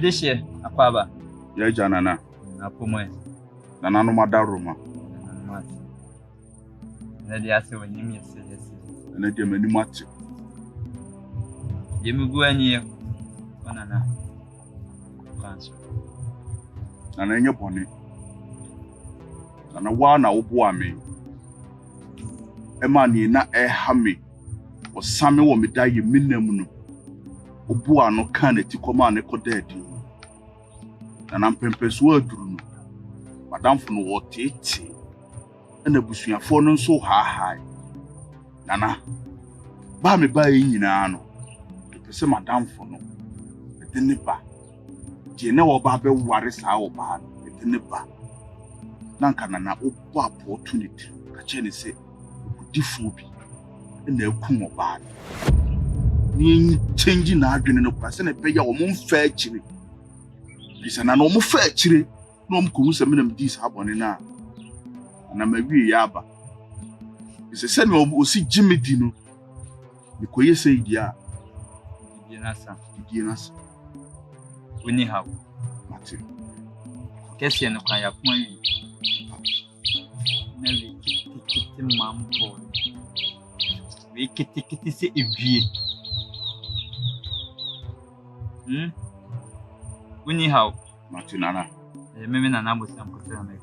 Medeshe, Apaba. Yajanana. Apomo. Nana no madaruma. And the answer when you miss it. And I did many much. You may go any banana. And then your pony. And a one out me. A man ye not a hammy. Or Sammy will me die you minimum. Obua no can to command a codet. And I'm pempers word. Madame from what it. And the bush are fallen so high. Nana, buy me by in ano. The person Madame for no. The nipper. Jena or Babbe worries our bad. The nipper. Nanka Nana, opportunity. Kacheni say, diffubi. And they'll come bad. Ni changing arguing no person a pay your moon fair chili. This an normal fair chili. No comes a minimum this happening now. And I'm a wee yaba. It's a send me see Jimmy Dino. The Koye say, dear. Dianas. We need help. Martin. Guess you know, I have money. Maybe kitty mum boy. We kitty say if ye. We need help. Martin Anna. Maybe an ambus and put them.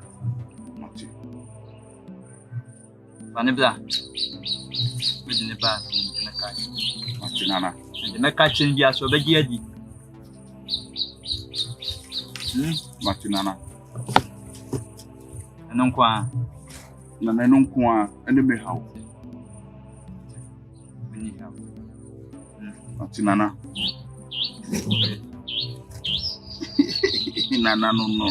Martin. Vanibla. Within the bath in the catch. Martin Anna. And the catching the ass of the Giadi. Martin Anna. And unqua. Nana non qua and the may help. We need help. Martin Anna. Nana no.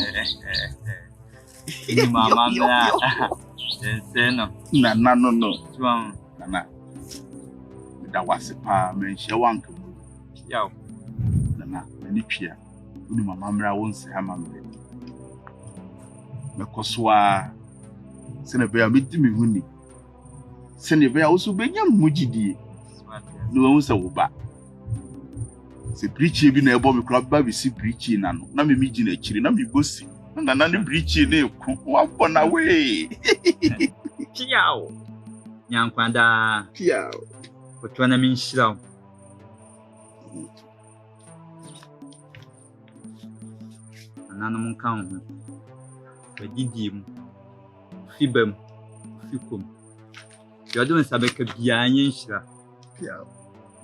Mamma. Nana no. Swan. Nana. That was a pa, man, she won't go. Yow. Nana, any peer. Only my mamma won't say her mamma. Mekoswa. Send a bear meet me, Winnie. Send a bear also be young Mujidi. No one said, Oba. Se preachy be near Bobby Club, Baby, see preaching and not me meeting a chili, not me bossy. And another preaching, one away. Yow. Young Panda. Yow. But when I mean slow. An animal count. But did him. Fibum. Ficum. You're doing Sabeka behind Shra.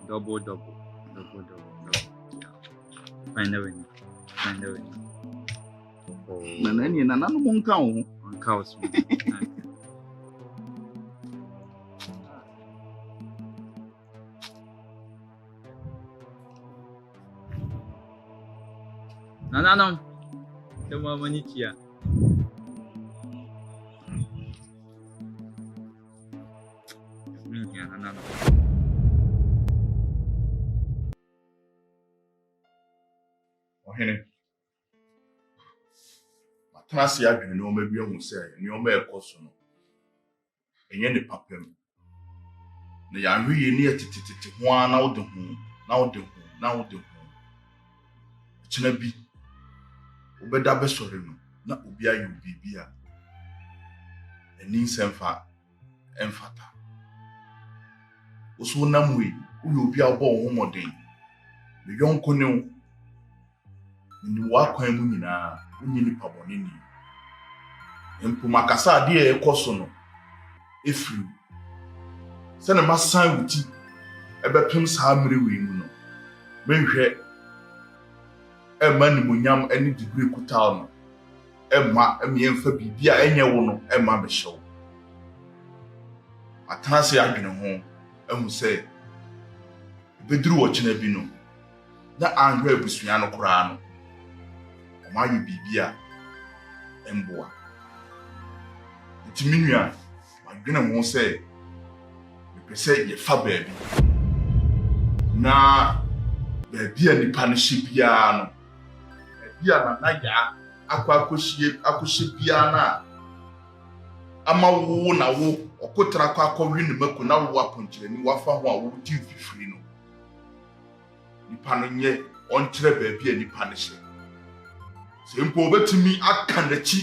Double. Find a win. Oh, Nanny and an animal count on cows. No. The woman is here. No. Oh, Henry. Matrasi ya dwene no mabia hu se ne o ma ekoso no. Enye ne papam. Na ya hwe ni atitititi ho ana wo de ho. China bi. Obeda be sori no na obi ayu bibia. Eni semfa emfata. Oso namwe uyo obi abo ho moden. Ne yonko ne ni wakwan mu nyina unyi ni pabone ni. Empu makasa ade e ekoso no efiri. Se na masan wuti ebepem saa mere we mu no. Menhwe Emma ni munyam eni degree kutal no. Emma emiemfa bibia enye wo no emma behyew. Atanase adwene ho ehu se beduru wo kina bi no. Na anhwe abusua no kora no. Omayu bibia emboa. Ntiminua adwene ho se pese ye fa baabi. Na baabi nipa no hyebia no. Bia na ya akohye bia na ama wo na wo okotra akɔhwe ne mako na wo aponkyere ni wafa ho a wo ti fifiri no nipa no nye onkyere baabi nipa no hye sɛ mpo obetumi aka n'akyi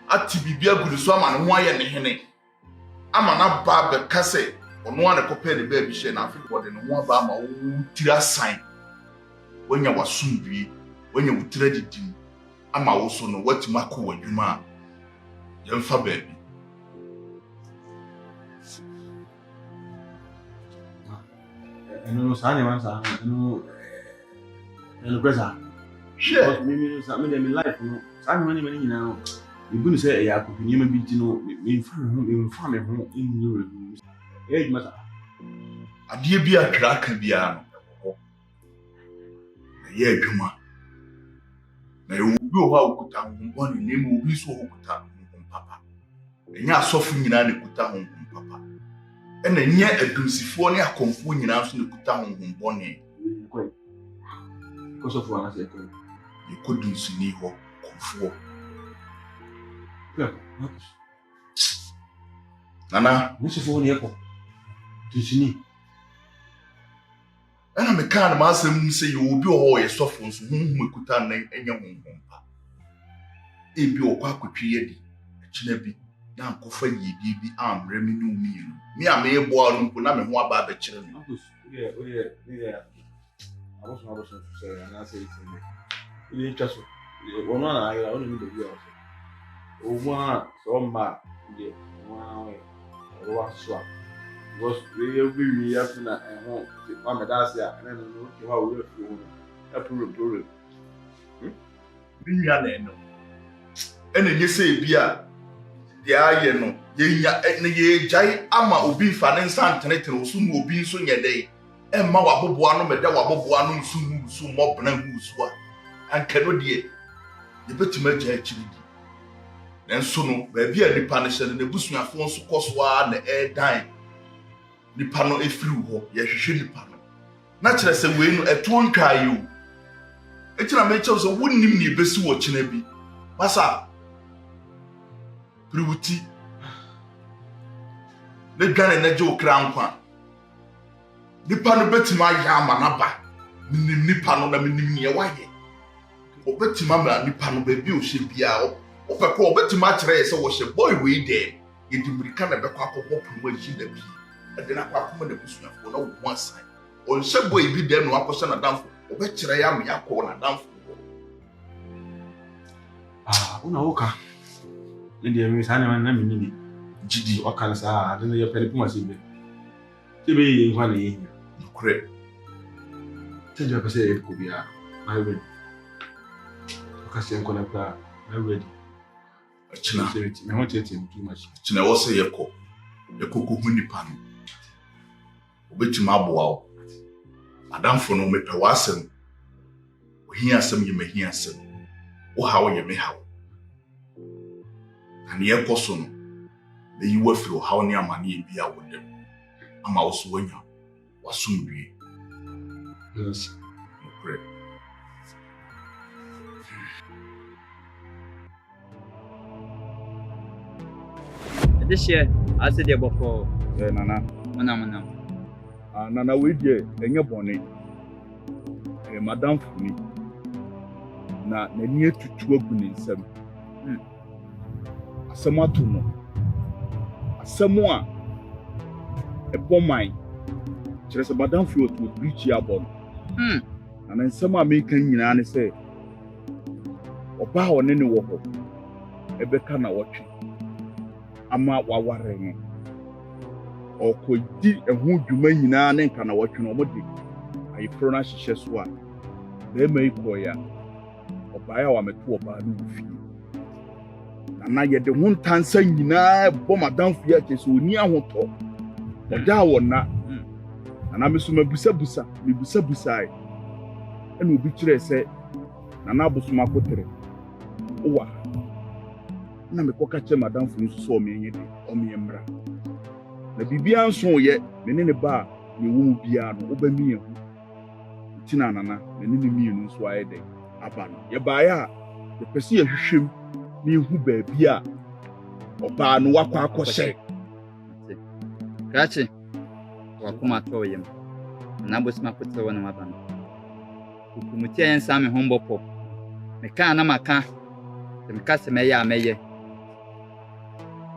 ati biribi agu so ama ne ho ayɛ ne hene ama na ba bɛka sɛ ɔno a ne kɔpɛ ne baabi hyɛ na afei wɔde ne ho aba ama wo tiri asan wanya wasomdue wanya wo tiri adidim ama wo so no watumi akɔ w'adwuma a yɛmfa baabi ɛno saa ne man saa ɛno presa hwɛ me sa me dem life no saa ne man ne nyinaa no ebu ne sɛ ɛyɛ akɔpɛ nneɛma bi ti no memfa me ho ɛnyɛ wɔ mu ɛyɛ adwuma saa adeɛ bi a twere aka biara no ɛwɔ hɔ na ɛyɛ adwuma na ɛwɔ obi wɔ hɔ a wokuta honhombɔne na emu obi nso wɔ hɔ kuta honhom papa ɛnyɛ asɔfo nyinaa na kuta honhom papa ɛna ɛnyɛ adunsifoɔ ne akɔmfoɔ nyinaa nso na kuta honhombɔne kɔsɔfo anasɛ ɛkɔ yɛkɔ dunsini hɔ kɔmfoɔ nana wosɔfo ne ɛkɔ dunsini ɛna mekaa no maasɛm sɛ yɛ obi wɔ hɔ ɔyɛ sɔfo nso honhom ekuta na ɛnyɛ honhom pa ebi ɔkɔ akɔtwe yɛdi akyina bi na nkɔfa yidie bi amrɛ me ne omienu me a meyɛboa no mpo na me ho aba abɛkyerɛ no abosom sɛ anasɛ ɛtimi ɛde twa so ɔno ana ayɛ ɔno ne baabi a ɔsɛ ɔmu a sɛ ɔmma deɛ ɔmu a ɔrɔwa so a because weyɛ wie afi na ɛho mamɛda ase a ɛne no no woke hɔ a wɔyɛ firi ho no ɛporo me nua na ɛno ɛna nye sɛ ebi a deɛ ayɛ no yɛnya na yɛgyae ama obi mfa ne nsa ntenetene wo so na obi nso nyɛ dɛ ɛmma waboboa no mɛda waboboa no nso mu so mmɔbena hu so a anka no deɛ yɛbɛtumi agya akyiri di nanso no baabi a nipa no hyɛ no n'abusuafoɔ nso kɔ so a na ɛɛdan nipa no efiri hɔ yɛhwehwɛ nipa no na kyerɛ sɛ wei no ɛto ntwae o ekyina mɛkyɛw sɛ wonnim ne ebesi wɔ kyena bi masa priwuti ne dwane na gye okra nkwa nipa no betimi ayɛ ama naba minim nipa no na minim ne ɛwayɛ obetimi ama nipa no baabi o hye bia opɛkɔ obetimi akyerɛ yɛ sɛ wɔhyɛ boy wei dɛ yɛdi mirika na bɛkɔ akɔbɔ pono akyi da bi ɛde na akɔma na busuafo na wo ho asan ɔnhyɛ boy bi dɛ no akɔhyɛ na damfo obɛkyerɛ yɛ ama yakɔ na damfo wona woka ne deɛ me saa ne man na menni bi gidi ɔka no saa ade no yɛ pɛne poma sɛ bɛ sɛ bɛyɛ yɛ nkwa na yɛhia nokorɛ sɛ deɛ ɔpɛ sɛ yɛde kɔ biara na ready ɔka sɛ nkɔ no koraa na ready akyina me ho tietie mu too much akyina ɛwɔ sɛ yɛkɔ kɔhu nipa no obetumi aboa wo adamfo no mepɛ w'asɛm ohia asɛm yɛ mahia asɛm wohaw yɛ mehaw na ne yɛkɔ so no na yi wafiri ɔhaw ne amanneɛ bi a wodam ama wo so wanya wasomdue yes nokorɛ This year, I said there before. nana Manam. nana wei deɛ ɛnyɛ bɔne madamfo ni na n'ani atutu agu ne nsam asɛm ato no asɛm a ɛbɔ man kyerɛ sɛ madamfo yɛ ɔto birikyi abɔ no na ne nsɛm a meka nyinaa ne sɛ ɔbaa a ɔne ne wɔ hɔ ɛbɛka na wɔtwe ama waware no ɔkɔdi ɛho dwuma nyinaa ne nka na wɔtwe no ɔmode ayeforo no ahyehyɛ so a bɛrima yi kɔɛ a ɔbaa a wamɛto ɔbaa no wɔ fie na yɛde ho ntansa nyinaa bɔ madamfo yi akyɛ sɛ ɔni ahotɔ ɔgyaa wɔ na nana me so mebusabusae ɛna obi kyerɛ sɛ nana abosom akotere wowa na mekɔka kyerɛ madamfo no nso sɛ ɔmeɛnyɛ de ɔmeɛ mmra na biribiara nso yɛ me ne ne ba a yɛwɔ mu biara no wobɛmi yɛn ho nti na nana me ne ne mmienu nso ayɛ dɛ aba no yɛbaeɛ a yɛpɛ sɛ yɛhwehwɛm na yɛhu baabi a ɔbaa no wakɔ akɔhyɛ Krachi, wakuma to yem. Na bosi makote wona mabano. Ukumutia yensa me hombo pop. Meka na maka. The meka se meye ameye.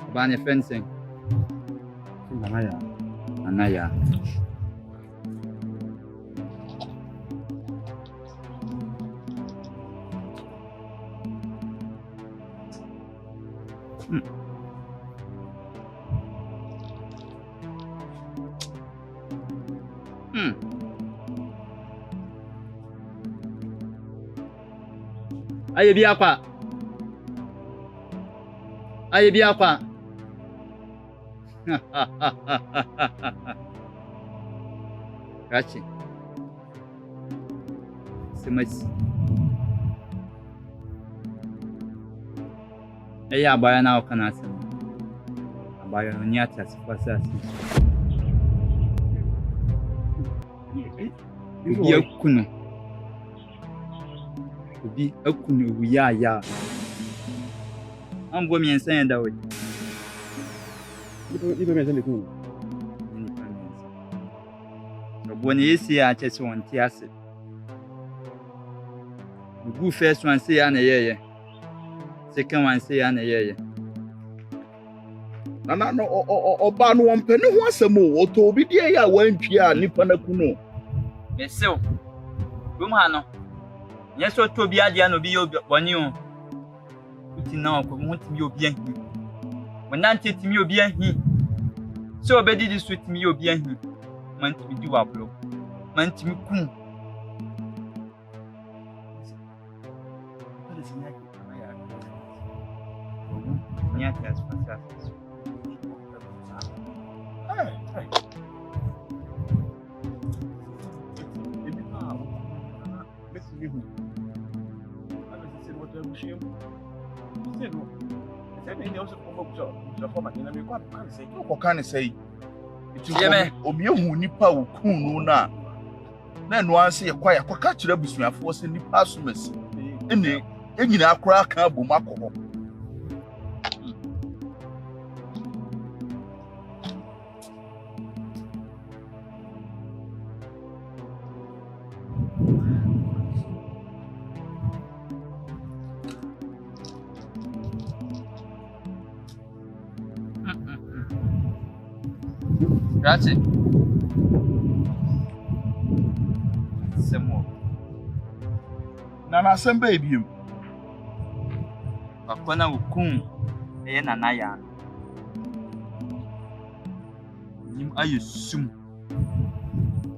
Oba ne fencing. Anaya. Aye bi akwa. Rachi. Semasi. Eye abaya na okana asem. Abaya no ni atase fasa asem. Obi akunu wuyaya. Ambo mi ensan ya dawo. Ibe me sele ku. Obo ni esi ya chese won ti ase. Gu first one say ya na yeye. Second one say ya na yeye. Nana no oba no ompene ho asem o to obi die ya wantwia nipa na kuno. Yesew. Bum ha no. Yeso to bi ade na obi yo boni o. Uti na ko mo ti bi obi ahi. Wona nti ti mi obi ahi. So obedi di sweet mi obi ahi. Man ti di wablo. Man ti mi kum. Nya tas fasa. Kokane sei. Obi ehu nipa wo kunu na. Na no anse yakwa yakoka kire busuafo se nipa asomasi. Ene enyina akora aka bom akọ. Rachi. Semo. Na asem ba ebiem. Akwana ukun eye nana ya. Nim ayesum.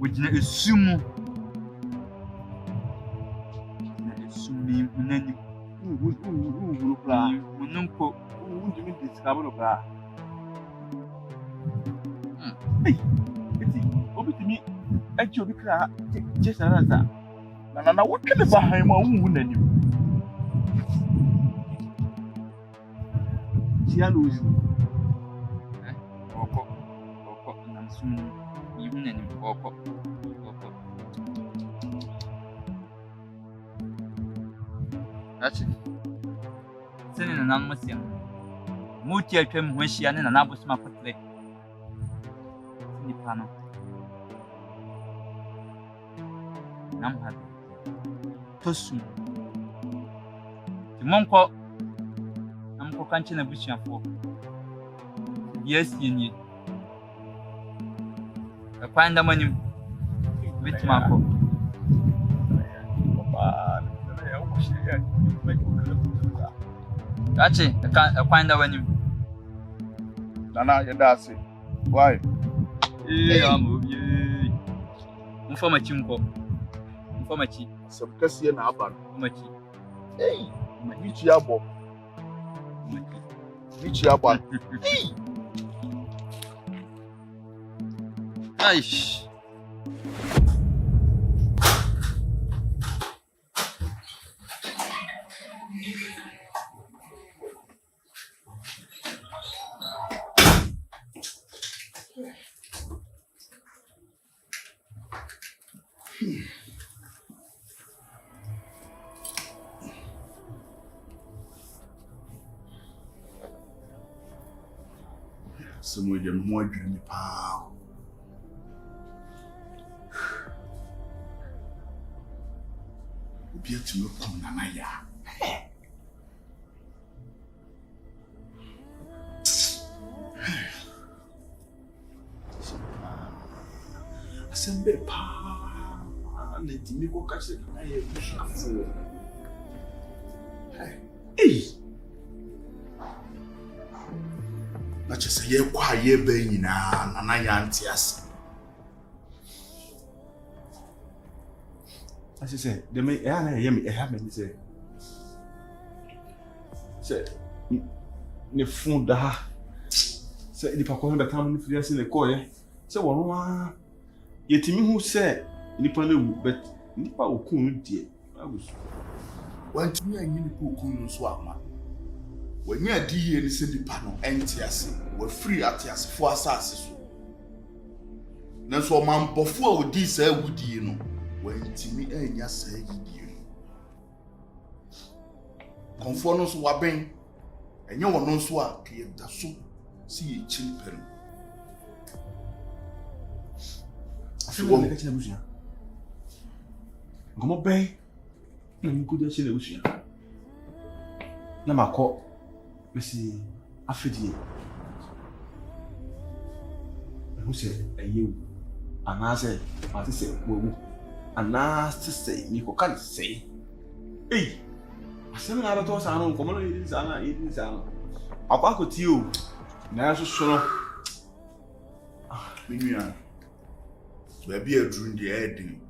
Wojina esum. Na esum munani. Mununko. Undimi discover pra. Obitimi eji obi kra Jason Raza. Na wokene bahan ma wu nanim. Tia lose. Oko na sum yi hunani oko. Rachi. Sene na nan masiam. Muti atwam ho hia ne na nabosoma kotre. Nipa no. Nam ha. Tosum. Timonko. Namko kanche na busuafo. Yes yenie. Akwanda manim. Bitimako. Rachi, akwanda wanim. Nana yedase. Why? Amo. Mfamachi mko. Mfamachi. Sabkasi na aba. Mfamachi. Michi abo. Michi abo. Aish. Some dem ho adwiri ni pa. Obi atumi kom na ya. And the Timiko catch it. I am hey. Na chese ye kwa ye be nyina na ya ntiase. As you say, they may have me say ne fun da say nipa ko be kan no fi ase ne ko ye say wono a yetimi hu say nipa na wu but nipa okun no die agusu Wantimi anyi nipa okun no so ama. Wanya adi ye ni se nipa no entiase, wa free atiase fo asase so. Na so man bofo a odi sa awudi no, wantimi anya sa yidi no. Konfo no so waben enye wono nso a ke da so si ye chimpen. Afiwo me kache na busia. Ngomo ben na nko dia che na busia. Na makọ mesi afidie. Ehu se ayewu. Anase mate se wowu. Anase se mi ko kan se. Eh. Asem na abato sa no nkomo no yidi sa na. Akwa akoti o. Na so so no. Minua. Ba bi aduru ndi e din.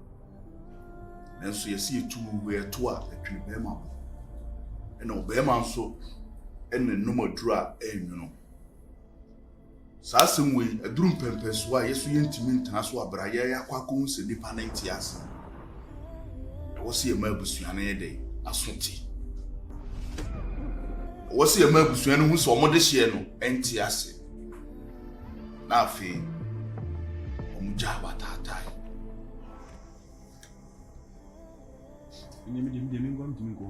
Nanso yesi etu we eto a atwi be ma. Ena obema nso ene numaduru a enwuno. Saasem we aduru mpempeso a yeso yentimi ntan so abra ye yakwa ko se nipa na ntiase. E wo se ema abusua na ye dey asoti. E wo se ema abusua no hu se omode hye no ntiase. Na afi omuja batata. Demi ngwa mtimi ko.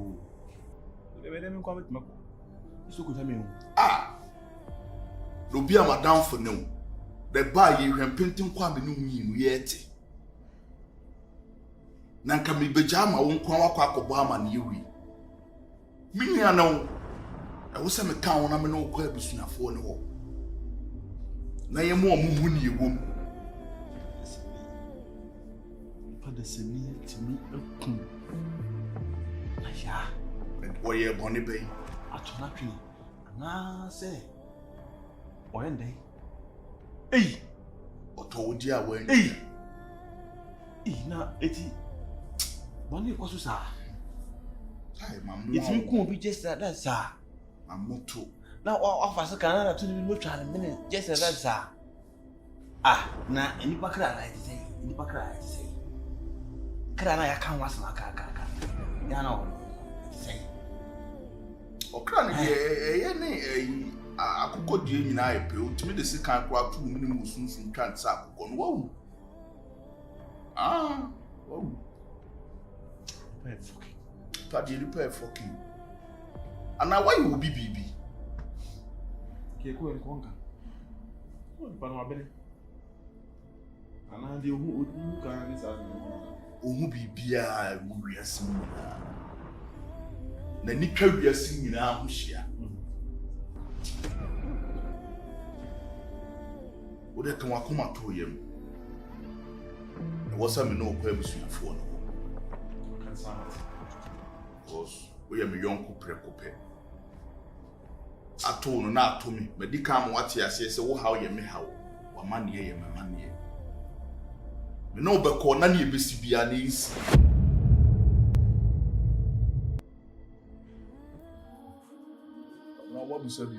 Demi ngwa mtimi ko. Iso ko tami o. No be a madam for no. The ba ye hwempenten kwa me no nyinu ye ete. Na nka me beja ma wo nkwa wakọ akọbọ ama na yewi. Minia no. E wo se me kan wo na me no kwa abusuafo ne ho. Na ye mo omuhu ne yewom. Pada semi timi akun. Aya. Oye boni be. Atona twi. Na se. Oyende. Ei. Oto odi a wan. Ei. Na eti. Boni ko so sa. Ai mamu. Eti ku obi just that sa. Mamoto. Na ofa se kan na to ni mo twa ne me just that sa. Na enipa kra na eti sei. Enipa kra eti sei. Kra na ya kan wasana ka. Ya na o. Sei. Okra ne ye ne akụkọ die nyina epe otimi de se kan kwa tu mu ne musunsun twa nsa akụkọ no wawu. Wawu. Fucking. Padi repair fucking. Ana why you be bibi? Ke ko en konga. O pa no abele. Ana de ohu kan ni sa no. Ohu bibia mu wiase nyina. Na nitwa wiase nyina ho hia. Ode kan wakoma to yem. E wo sa me no kwa abusuafo no. Kan sa. Os we am yonko prekope. Ato no na ato me. Medika am wate ase se wo hawo ye me hawo. Wa mane ye me mane. Me no be ko na ne ebesi bia na isi. Na wa bu sabi o.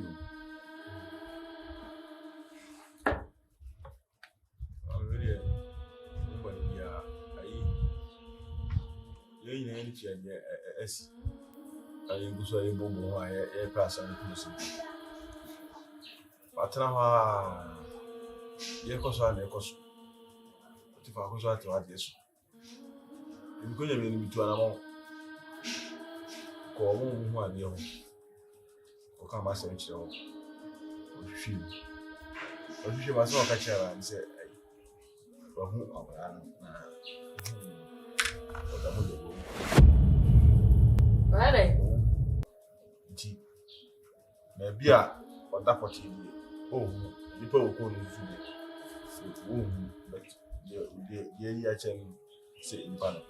Any change as I go so able more a class and inclusive. But now, Yakosa and Yakos. But if I was right to add this, you're going to mean to an amount. Call who are the old. Or come as a show. Or she myself catch her and say, for whom Right. Maybe a or that 40. Oh, people will call you. But Yeah, say in Pano.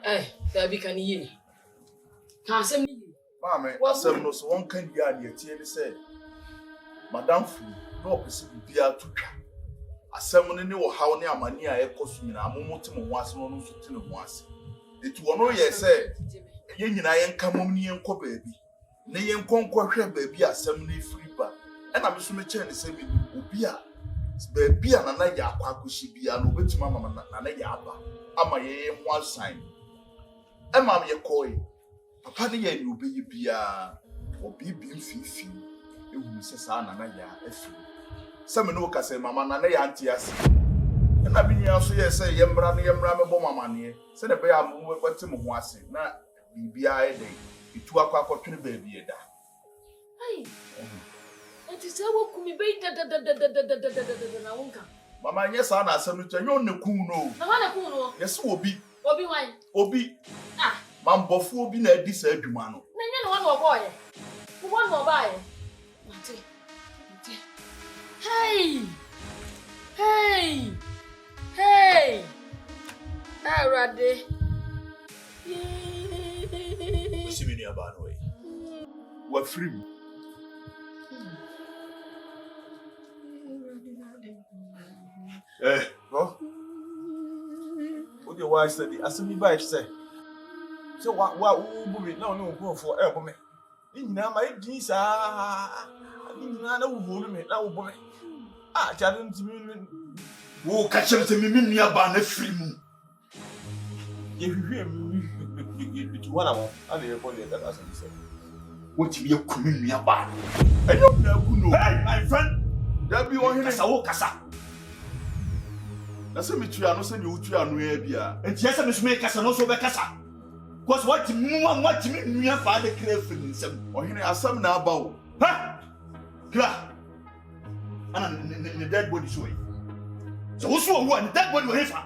Eh, there be can you? Can't say me. Mamma, what's some no so one can yard your tear say. Madame Fu, no person be out to try. A sermon in your how near mania a costume, a moment once no to once. It will no ye say, Yen I am come on and co baby. Nay and conquer baby a seminary free bar. And I'm so much and say, Ubia. Baby and anaya quakushi be an obit mamma and a yaba. Am I one sign? Am I a coy? Papa ni you be bia or be being fifi. You will say, Son, and I some no can say, Mamma, and I auntie us. And I've been here, so yes, say, Yamra, Bomma money. Send a bear move what Tim was saying. Now, be a day. It was a quarter baby. Hey, it is how could be better than Mamma, yes, Anna, some to you on the kuno. No, Yes, Obi, Obi wine. Obi. Ah, Mambo for being a disabled man. then one more boy. One more buy. Hey! Hey! Hey! Hi, Raddy. See me near Banway. What free? No? What your wife said, I see me by say. So what woman no go for elbow me? In my jeans, I didn't know who me now, boy. Ah, Jaden to me. Who catch him to me near Banner free moon? If you hear me, it's 1 hour, and the body that as I said. What you be a coming near Ban? I don't know who know. Hey, my friend, there be one here as a walk as a. That's a mitria, no send you to a new area. And yes, I must make us an also back as a. Was what you mean, near Father Crefin, some or here are some now bow. Ha! Cla! And the dead body way. So who's one dead body with her?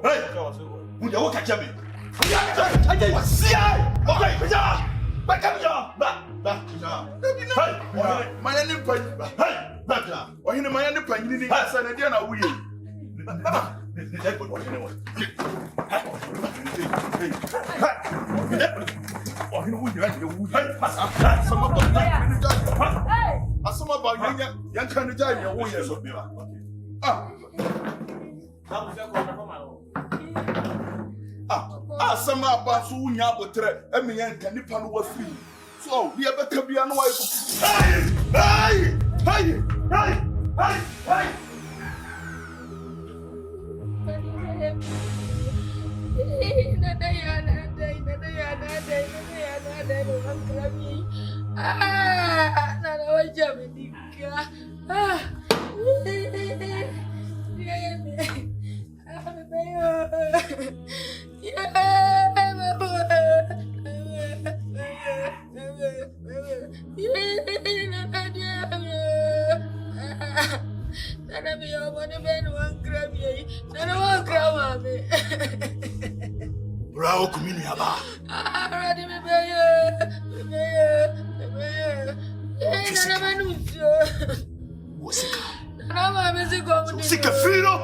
Hey, would you walk at Jimmy? I see I. Okay, back up, back. My enemy, hey, back. Or in my enemy, you didn't answer the dinner. We the dead body anyway. Oh, you know, some of the some about young kind of guy, your way. Some about soon yabotre, and me and Canipan were free. So we have a cabian wife. Hey! Bravo, community about. Sick of freedom.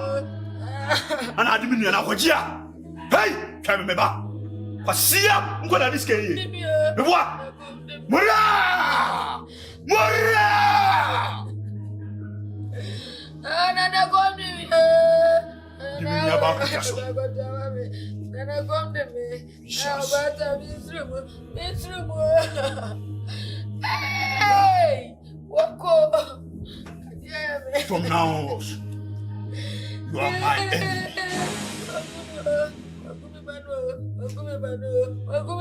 And I didn't know what you are. Hey, come remember. Pasia, I'm going to this game. The what? Mura! Another gone Give me about Hey! Wako! From now on, you are my enemy. Welcome,